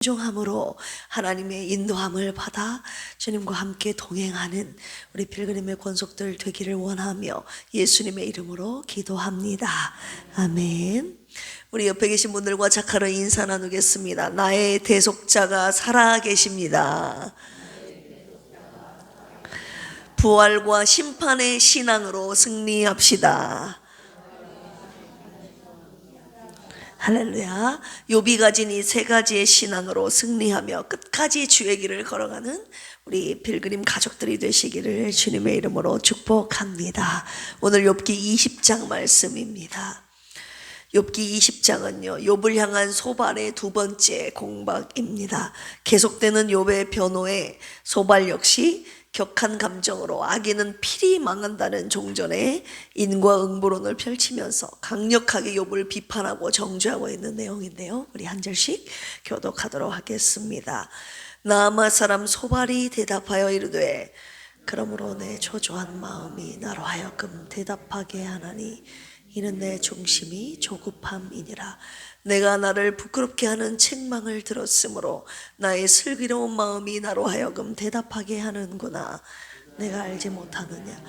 순종함으로 하나님의 인도함을 받아 주님과 함께 동행하는 우리 필그림의 권속들 되기를 원하며 예수님의 이름으로 기도합니다. 아멘. 우리 옆에 계신 분들과 자카로 인사 나누겠습니다. 나의 대속자가 살아계십니다. 부활과 심판의 신앙으로 승리합시다. 할렐루야. 욥이 가진 이 세 가지의 신앙으로 승리하며 끝까지 주의 길을 걸어가는 우리 필그림 가족들이 되시기를 주님의 이름으로 축복합니다. 오늘 욥기 20장 말씀입니다. 욥기 20장은요, 욥을 향한 소발의 두 번째 공박입니다. 계속되는 욥의 변호에 소발 역시 격한 감정으로 악인은 필히 망한다는 종전에 인과응보론을 펼치면서 강력하게 욥을 비판하고 정죄하고 있는 내용인데요. 우리 한 절씩 교독하도록 하겠습니다. 나아마 사람 소발이 대답하여 이르되 그러므로 내 초조한 마음이 나로 하여금 대답하게 하나니 이는 내 중심이 조급함이니라. 내가 나를 부끄럽게 하는 책망을 들었으므로 나의 슬기로운 마음이 나로 하여금 대답하게 하는구나. 내가 알지 못하느냐.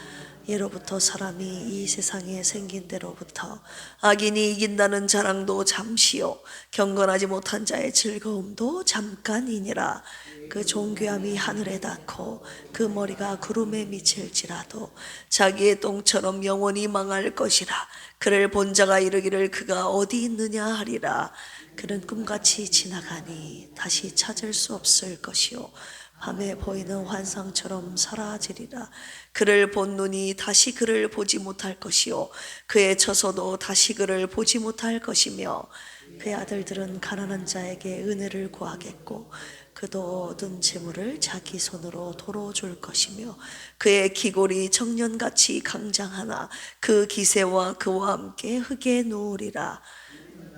예로부터 사람이 이 세상에 생긴 데로부터 악인이 이긴다는 자랑도 잠시요 경건하지 못한 자의 즐거움도 잠깐이니라. 그 존귀함이 하늘에 닿고 그 머리가 구름에 미칠지라도 자기의 똥처럼 영원히 망할 것이라. 그를 본 자가 이르기를 그가 어디 있느냐 하리라. 그는 꿈같이 지나가니 다시 찾을 수 없을 것이요 밤에 보이는 환상처럼 사라지리라. 그를 본 눈이 다시 그를 보지 못할 것이요 그의 처소도 다시 그를 보지 못할 것이며 그의 아들들은 가난한 자에게 은혜를 구하겠고 그도 얻은 재물을 자기 손으로 도로 줄 것이며 그의 기골이 청년같이 강장하나 그 기세와 그와 함께 흙에 누우리라.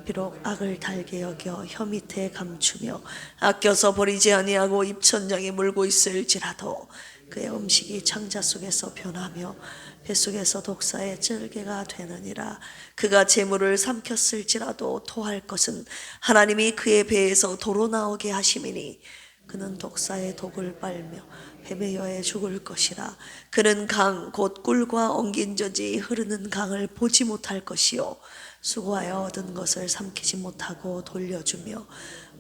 비록 악을 달게 여겨 혀 밑에 감추며 아껴서 버리지 아니하고 입천장에 물고 있을지라도 그의 음식이 창자 속에서 변하며 뱃속에서 독사의 쩔개가 되느니라. 그가 재물을 삼켰을지라도 토할 것은 하나님이 그의 배에서 도로 나오게 하심이니 그는 독사의 독을 빨며 뱀의 혀에 죽을 것이라. 그는 강 곧 꿀과 엉긴 젖이 흐르는 강을 보지 못할 것이요 수고하여 얻은 것을 삼키지 못하고 돌려주며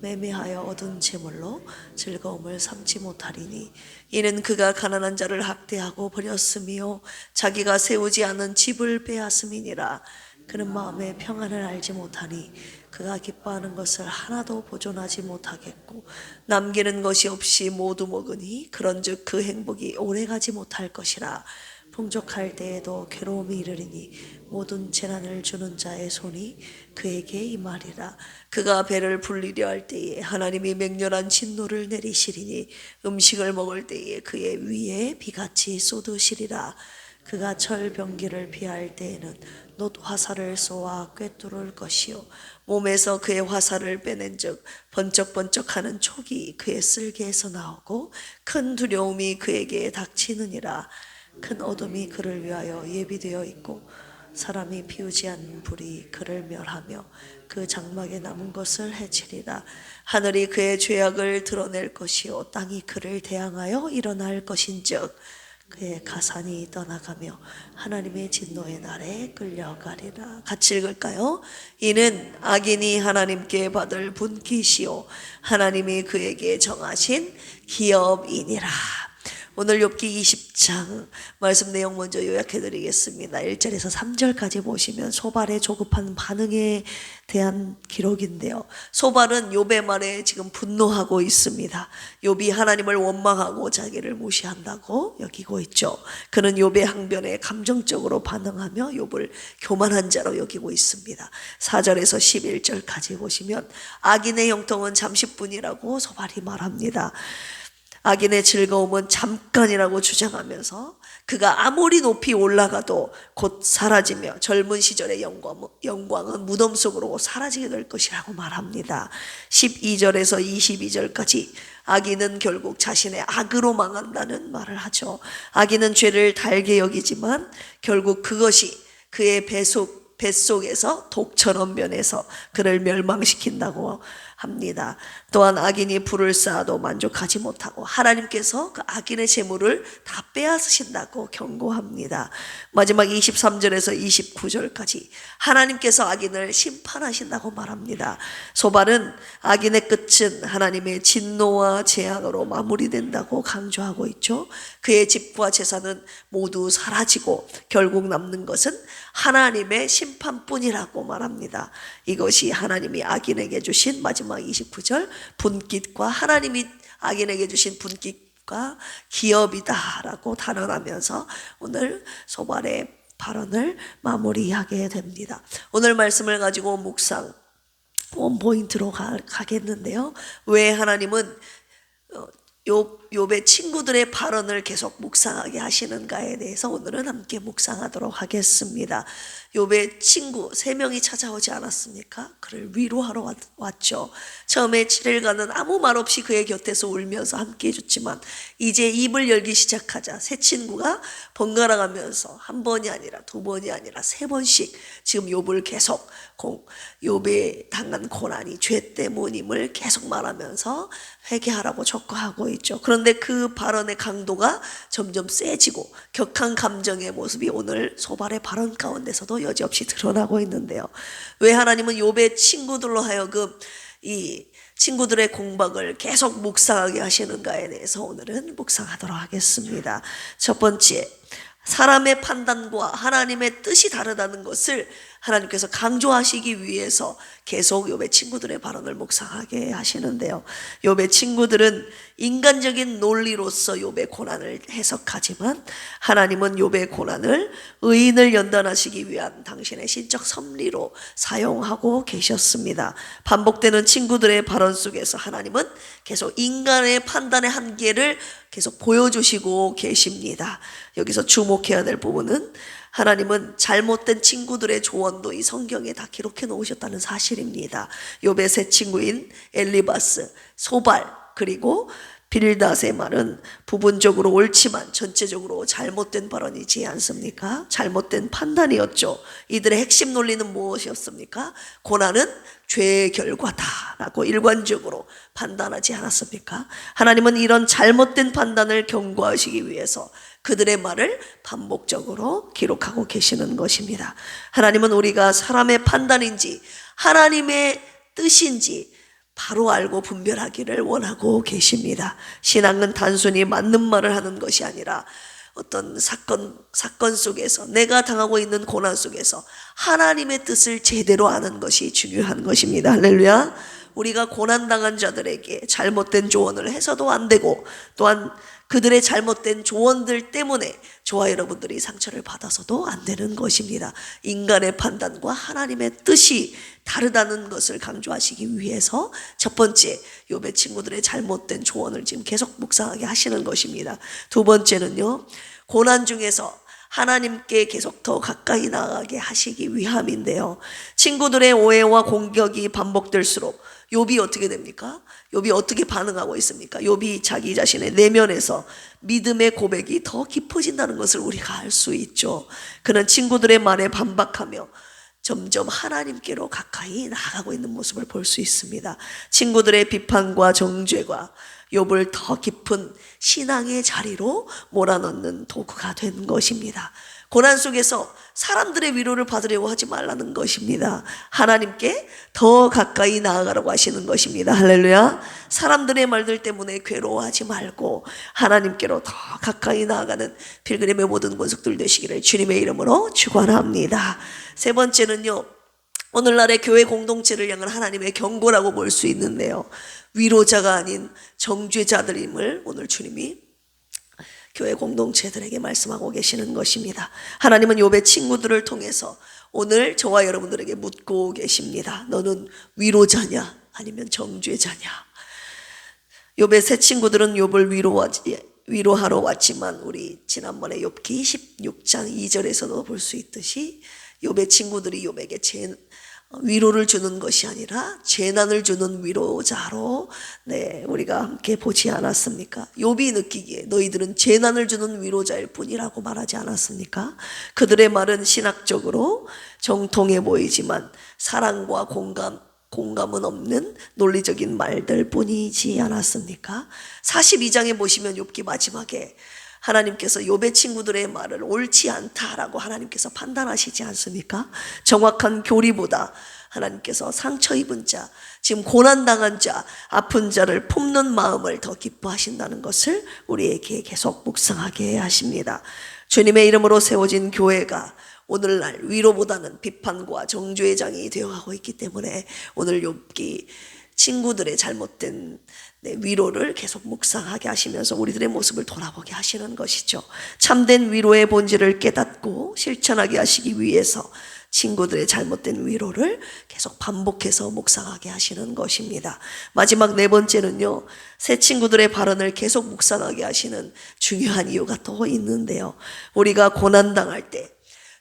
매매하여 얻은 재물로 즐거움을 삼지 못하리니 이는 그가 가난한 자를 학대하고 버렸으며 자기가 세우지 않은 집을 빼앗음이니라. 그는 마음의 평안을 알지 못하니 그가 기뻐하는 것을 하나도 보존하지 못하겠고 남기는 것이 없이 모두 먹으니 그런즉 그 행복이 오래가지 못할 것이라. 풍족할 때에도 괴로움이 이르리니 모든 재난을 주는 자의 손이 그에게 임하리라. 그가 배를 불리려 할 때에 하나님이 맹렬한 진노를 내리시리니 음식을 먹을 때에 그의 위에 비같이 쏟으시리라. 그가 철병기를 피할 때에는 놋 화살을 쏘아 꿰뚫을 것이요 몸에서 그의 화살을 빼낸 즉 번쩍번쩍하는 촉이 그의 쓸개에서 나오고 큰 두려움이 그에게 닥치느니라. 큰 어둠이 그를 위하여 예비되어 있고 사람이 피우지 않는 불이 그를 멸하며 그 장막에 남은 것을 해치리라. 하늘이 그의 죄악을 드러낼 것이요 땅이 그를 대항하여 일어날 것인즉 그의 가산이 떠나가며 하나님의 진노의 날에 끌려가리라. 같이 읽을까요? 이는 악인이 하나님께 받을 분깃이요 하나님이 그에게 정하신 기업이니라. 오늘 욥기 20장 말씀 내용 먼저 요약해드리겠습니다. 1절에서 3절까지 보시면 소발의 조급한 반응에 대한 기록인데요. 소발은 욥의 말에 지금 분노하고 있습니다. 욥이 하나님을 원망하고 자기를 무시한다고 여기고 있죠. 그는 욥의 항변에 감정적으로 반응하며 욥을 교만한 자로 여기고 있습니다. 4절에서 11절까지 보시면 악인의 형통은 잠시뿐이라고 소발이 말합니다. 악인의 즐거움은 잠깐이라고 주장하면서 그가 아무리 높이 올라가도 곧 사라지며 젊은 시절의 영광은 무덤 속으로 사라지게 될 것이라고 말합니다. 12절에서 22절까지 악인은 결국 자신의 악으로 망한다는 말을 하죠. 악인은 죄를 달게 여기지만 결국 그것이 그의 뱃속에서 독처럼 변해서 그를 멸망시킨다고 합니다. 또한 악인이 불을 쌓아도 만족하지 못하고 하나님께서 그 악인의 재물을 다 빼앗으신다고 경고합니다. 마지막 23절에서 29절까지 하나님께서 악인을 심판하신다고 말합니다. 소발은 악인의 끝은 하나님의 진노와 재앙으로 마무리된다고 강조하고 있죠. 그의 집과 재산은 모두 사라지고 결국 남는 것은 하나님의 심판뿐이라고 말합니다. 이것이 하나님이 악인에게 주신 마지막 29절 분깃과 하나님이 악인에게 주신 분깃과 기업이다라고 단언하면서 오늘 소발의 발언을 마무리하게 됩니다. 오늘 말씀을 가지고 묵상 원포인트로 가겠는데요. 왜 하나님은 욥의 친구들의 발언을 계속 묵상하게 하시는가에 대해서 오늘은 함께 묵상하도록 하겠습니다. 욥의 친구 3명이 찾아오지 않았습니까? 그를 위로하러 왔죠. 처음에 7일간은 아무 말 없이 그의 곁에서 울면서 함께 해줬지만 이제 입을 열기 시작하자 새 친구가 번갈아 가면서 한 번이 아니라 2번이 아니라 3번씩 지금 욥을 계속 욥의 당한 고난이 죄 때문임을 계속 말하면서 회개하라고 촉구하고 있죠. 그런데 그 발언의 강도가 점점 세지고 격한 감정의 모습이 오늘 소발의 발언 가운데서도 여지없이 드러나고 있는데요. 왜 하나님은 욥의 친구들로 하여금 이 친구들의 공박을 계속 묵상하게 하시는가에 대해서 오늘은 묵상하도록 하겠습니다. 첫 번째, 사람의 판단과 하나님의 뜻이 다르다는 것을 하나님께서 강조하시기 위해서 계속 욥의 친구들의 발언을 묵상하게 하시는데요. 욥의 친구들은 인간적인 논리로서 욥의 고난을 해석하지만 하나님은 욥의 고난을 의인을 연단하시기 위한 당신의 신적 섭리로 사용하고 계셨습니다. 반복되는 친구들의 발언 속에서 하나님은 계속 인간의 판단의 한계를 계속 보여주시고 계십니다. 여기서 주목해야 될 부분은 하나님은 잘못된 친구들의 조언도 이 성경에 다 기록해 놓으셨다는 사실입니다. 욥의 세 친구인 엘리바스, 소발 그리고 빌닷의 말은 부분적으로 옳지만 전체적으로 잘못된 발언이지 않습니까? 잘못된 판단이었죠. 이들의 핵심 논리는 무엇이었습니까? 고난은 죄의 결과다라고 일관적으로 판단하지 않았습니까? 하나님은 이런 잘못된 판단을 경고하시기 위해서 그들의 말을 반복적으로 기록하고 계시는 것입니다. 하나님은 우리가 사람의 판단인지 하나님의 뜻인지 바로 알고 분별하기를 원하고 계십니다. 신앙은 단순히 맞는 말을 하는 것이 아니라 어떤 사건 속에서 내가 당하고 있는 고난 속에서 하나님의 뜻을 제대로 아는 것이 중요한 것입니다. 할렐루야. 우리가 고난당한 자들에게 잘못된 조언을 해서도 안 되고 또한 그들의 잘못된 조언들 때문에 저와 여러분들이 상처를 받아서도 안 되는 것입니다. 인간의 판단과 하나님의 뜻이 다르다는 것을 강조하시기 위해서 첫 번째, 욥의 친구들의 잘못된 조언을 지금 계속 묵상하게 하시는 것입니다. 두 번째는요, 고난 중에서 하나님께 계속 더 가까이 나아가게 하시기 위함인데요. 친구들의 오해와 공격이 반복될수록 욥이 어떻게 됩니까? 욥이 어떻게 반응하고 있습니까? 욥이 자기 자신의 내면에서 믿음의 고백이 더 깊어진다는 것을 우리가 알 수 있죠. 그는 친구들의 말에 반박하며 점점 하나님께로 가까이 나아가고 있는 모습을 볼 수 있습니다. 친구들의 비판과 정죄가 욥을 더 깊은 신앙의 자리로 몰아넣는 도구가 된 것입니다. 고난 속에서 사람들의 위로를 받으려고 하지 말라는 것입니다. 하나님께 더 가까이 나아가라고 하시는 것입니다. 할렐루야. 사람들의 말들 때문에 괴로워하지 말고 하나님께로 더 가까이 나아가는 필그림의 모든 권속들 되시기를 주님의 이름으로 축원합니다. 세 번째는요, 오늘날의 교회 공동체를 향한 하나님의 경고라고 볼 수 있는데요, 위로자가 아닌 정죄자들임을 오늘 주님이 교회 공동체들에게 말씀하고 계시는 것입니다. 하나님은 욥의 친구들을 통해서 오늘 저와 여러분들에게 묻고 계십니다. 너는 위로자냐 아니면 정죄자냐? 욥의 세 친구들은 욥을 위로하러 왔지만 우리 지난번에 욥기 16장 2절에서도 볼 수 있듯이 욥의 친구들이 욥에게 위로를 주는 것이 아니라 재난을 주는 위로자로 우리가 함께 보지 않았습니까? 욥이 느끼기에 너희들은 재난을 주는 위로자일 뿐이라고 말하지 않았습니까? 그들의 말은 신학적으로 정통해 보이지만 사랑과 공감, 공감은 없는 논리적인 말들 뿐이지 않았습니까? 42장에 보시면 욥기 마지막에 하나님께서 욥의 친구들의 말을 옳지 않다라고 하나님께서 판단하시지 않습니까? 정확한 교리보다 하나님께서 상처 입은 자, 지금 고난당한 자, 아픈 자를 품는 마음을 더 기뻐하신다는 것을 우리에게 계속 묵상하게 하십니다. 주님의 이름으로 세워진 교회가 오늘날 위로보다는 비판과 정죄의 장이 되어가고 있기 때문에 오늘 욥기 친구들의 잘못된 위로를 계속 묵상하게 하시면서 우리들의 모습을 돌아보게 하시는 것이죠. 참된 위로의 본질을 깨닫고 실천하게 하시기 위해서 친구들의 잘못된 위로를 계속 반복해서 묵상하게 하시는 것입니다. 마지막 네 번째는요, 새 친구들의 발언을 계속 묵상하게 하시는 중요한 이유가 또 있는데요. 우리가 고난당할 때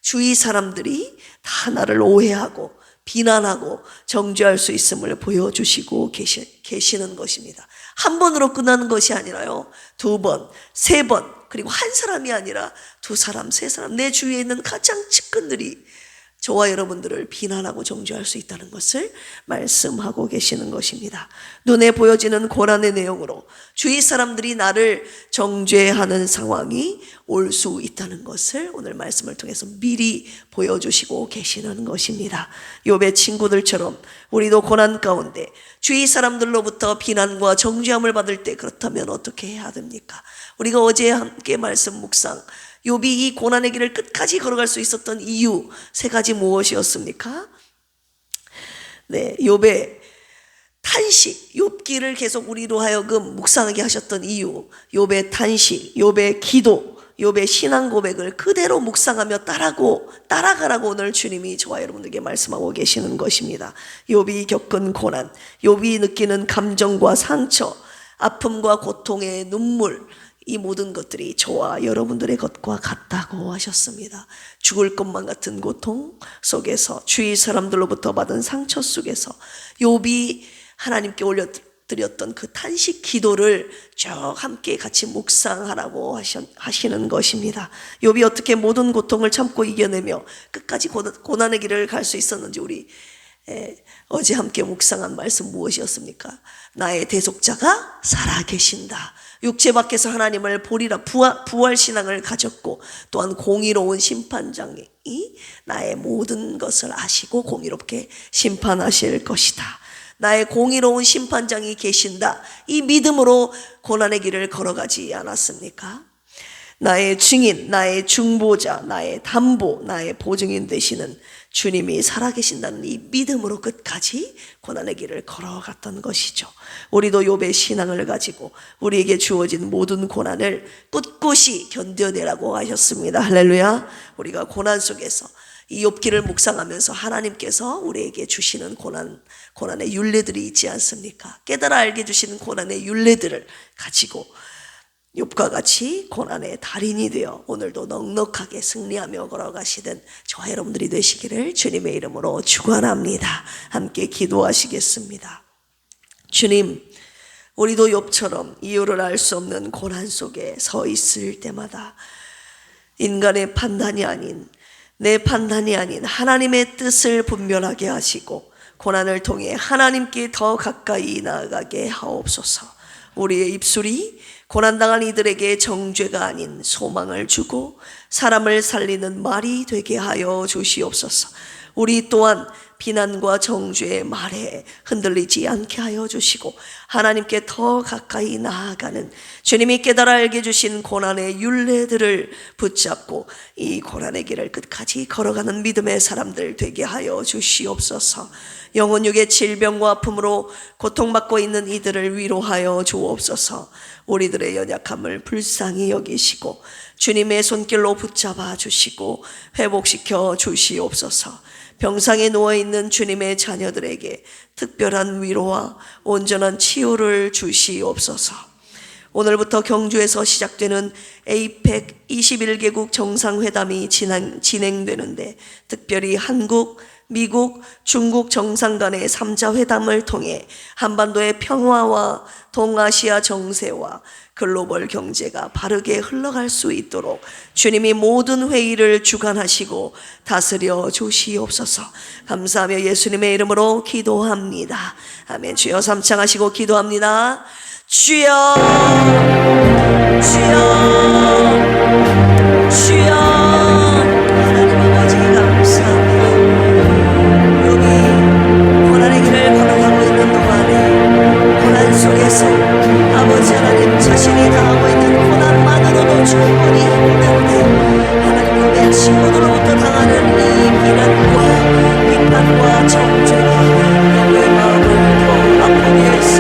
주위 사람들이 다 나를 오해하고 비난하고 정죄할 수 있음을 보여주시고 계시는 것입니다. 한 번으로 끝나는 것이 아니라요, 두 번, 세 번, 그리고 한 사람이 아니라 두 사람, 세 사람, 내 주위에 있는 가장 측근들이 저와 여러분들을 비난하고 정죄할 수 있다는 것을 말씀하고 계시는 것입니다. 눈에 보여지는 고난의 내용으로 주위 사람들이 나를 정죄하는 상황이 올 수 있다는 것을 오늘 말씀을 통해서 미리 보여주시고 계시는 것입니다. 욥의 친구들처럼 우리도 고난 가운데 주위 사람들로부터 비난과 정죄함을 받을 때 그렇다면 어떻게 해야 됩니까? 우리가 어제 함께 말씀 묵상, 욥이 이 고난의 길을 끝까지 걸어갈 수 있었던 이유 세 가지 무엇이었습니까? 네, 욥의 탄식, 욥기를 계속 우리로 하여금 묵상하게 하셨던 이유, 욥의 탄식, 욥의 기도, 욥의 신앙 고백을 그대로 묵상하며 따라가라고 오늘 주님이 저와 여러분들에게 말씀하고 계시는 것입니다. 욥이 겪은 고난, 욥이 느끼는 감정과 상처, 아픔과 고통의 눈물, 이 모든 것들이 저와 여러분들의 것과 같다고 하셨습니다. 죽을 것만 같은 고통 속에서, 주위 사람들로부터 받은 상처 속에서 욥이 하나님께 올려드렸던 그 탄식 기도를 쭉 함께 같이 묵상하라고 하시는 것입니다. 욥이 어떻게 모든 고통을 참고 이겨내며 끝까지 고난의 길을 갈 수 있었는지 우리 어제 함께 묵상한 말씀 무엇이었습니까? 나의 대속자가 살아계신다. 육체 밖에서 하나님을 보리라 부활신앙을 가졌고, 또한 공의로운 심판장이 나의 모든 것을 아시고 공의롭게 심판하실 것이다. 나의 공의로운 심판장이 계신다. 이 믿음으로 고난의 길을 걸어가지 않았습니까? 나의 증인, 나의 중보자, 나의 담보, 나의 보증인 되시는 주님이 살아계신다는 이 믿음으로 끝까지 고난의 길을 걸어갔던 것이죠. 우리도 욥의 신앙을 가지고 우리에게 주어진 모든 고난을 꿋꿋이 견뎌내라고 하셨습니다. 할렐루야. 우리가 고난 속에서 이 욥기를 묵상하면서 하나님께서 우리에게 주시는 고난의 율례들이 있지 않습니까? 깨달아 알게 주시는 고난의 율례들을 가지고 욥과 같이 고난의 달인이 되어 오늘도 넉넉하게 승리하며 걸어가시던 저와 여러분들이 되시기를 주님의 이름으로 축원합니다. 함께 기도하시겠습니다. 주님, 우리도 욥처럼 이유를 알 수 없는 고난 속에 서 있을 때마다 인간의 판단이 아닌, 내 판단이 아닌 하나님의 뜻을 분별하게 하시고 고난을 통해 하나님께 더 가까이 나아가게 하옵소서. 우리의 입술이 고난당한 이들에게 정죄가 아닌 소망을 주고 사람을 살리는 말이 되게 하여 주시옵소서. 우리 또한 비난과 정죄의 말에 흔들리지 않게 하여 주시고 하나님께 더 가까이 나아가는 주님이 깨달아 알게 주신 고난의 율례들을 붙잡고 이 고난의 길을 끝까지 걸어가는 믿음의 사람들 되게 하여 주시옵소서. 영혼육의 질병과 아픔으로 고통받고 있는 이들을 위로하여 주옵소서. 우리들의 연약함을 불쌍히 여기시고 주님의 손길로 붙잡아 주시고 회복시켜 주시옵소서. 병상에 누워있는 주님의 자녀들에게 특별한 위로와 온전한 치유를 주시옵소서. 오늘부터 경주에서 시작되는 APEC 21개국 정상회담이 진행되는데 특별히 한국, 미국, 중국 정상 간의 3자 회담을 통해 한반도의 평화와 동아시아 정세와 글로벌 경제가 바르게 흘러갈 수 있도록 주님이 모든 회의를 주관하시고 다스려 주시옵소서. 감사하며 예수님의 이름으로 기도합니다. 아멘. 주여 삼창하시고 기도합니다. 주여, 주여, 주여. 하나님 아버지 감사합니다. 여기 고난의 길을 걸어가고 있는 동안에 고난 속에서 아버지 하나님 자신이 당하고 있는 고난만으로도 충분히 힘든데 하나님 내 친구들로부터 당하는 이 비난과 비판과 정죄가 너의 마음을 더 아프게 했어.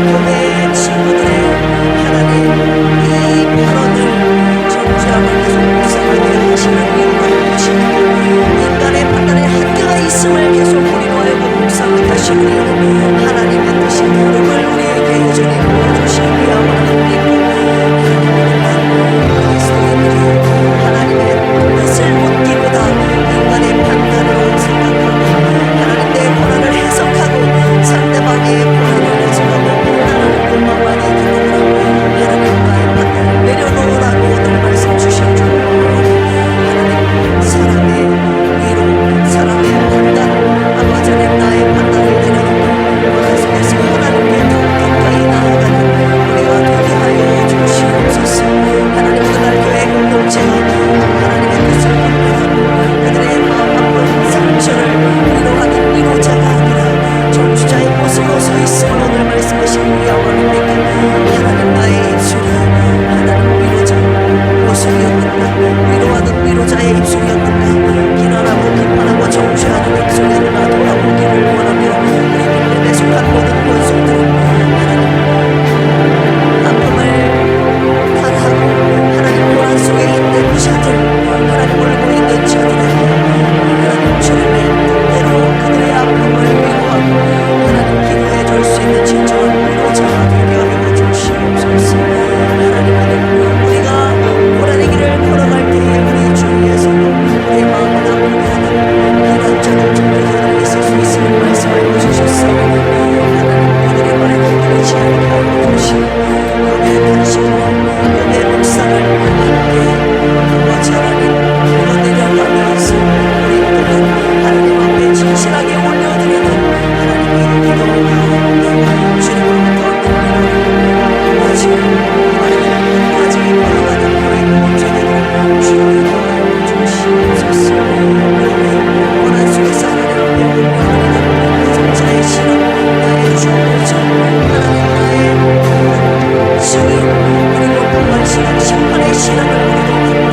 교회 친구들의 하나님 이 발언을 정죄함을 계속 묵상하게 하시는 이유가 무엇입니까? 인간의 판단에 한계가 있음을 계속 우리로 알고 묵상하게 하시는 이유는 하나님의 뜻이 무릎을 우리에게 여전히 보여주시기 위함을 믿고 그리스도인들이 하나님의 뜻을 묻기보다 인간의 판단으로 생각하고 하나님 내 고난을 해석하고 상대방의 고난을 해석하고 판단하는 것만이 있기 때문에 하나님 나의 판단을 내려놓으라고 오늘 말씀 주셨죠. 하나님 사람의 위로 사람의 판단 아버지 하나님 나의 판단을 내려놓고 고난 속에서 하나님께 더 가까이 나아가는 우리가 되게 하여 주시옵소서. 하나님 그날 교회 공동체가 하나님의 뜻을 분별하고 그들의 마음 아픈 상처를 위로하는 위로자가 아니라 정주자의 모습으로 서 있음을 오늘 말씀하신 영원입니까? 하나님 나의 입술이 하나님 위로자 모습이었는가? 위로하는 위로자의 입술이었는가? 비난하고 비판하고 정죄하는 입술이었는가? 돌아보기를 원하며 우리 믿음에 속한 모든 권속들은 하나님 아픔을 달하고 하나님 고난 속에 있는 자들 하나님 울고 있는 자들에게 하나님 주님의 뜻대로 그들의 아픔을 위로하고 하나님 기도해 줄 수 있는 진정한 위로자가 되게 하여 주시옵소서. 하나님 우리가 고난의 길을 걸어갈 때에 우리 주위에서 우리의 마음을 아프게 하는 비난자들 정죄자들이 있을 수 있음을 말씀하여 주셨사오니 하나님 그들의 말에 흔들리지 않게 하여 주시고 여기에 단식으로 여기에 묵상을 함께 아버지 하나님 내려가면서 우리 또한 하나님 앞에 진실하게 올려드리는 하나님의 기도를 가운데 주님으로부터 눈물을 가지고 하나님 끝까지 걸어가는 우리 공동체들을 주여 인도하여 주시옵소서. 여기 고난 속에서 하나님 앞에 올려드리는 가정자의 신앙 나의 주보자 하나님 나의 증인 그리고 부활 신앙 심판의 신앙을 우리도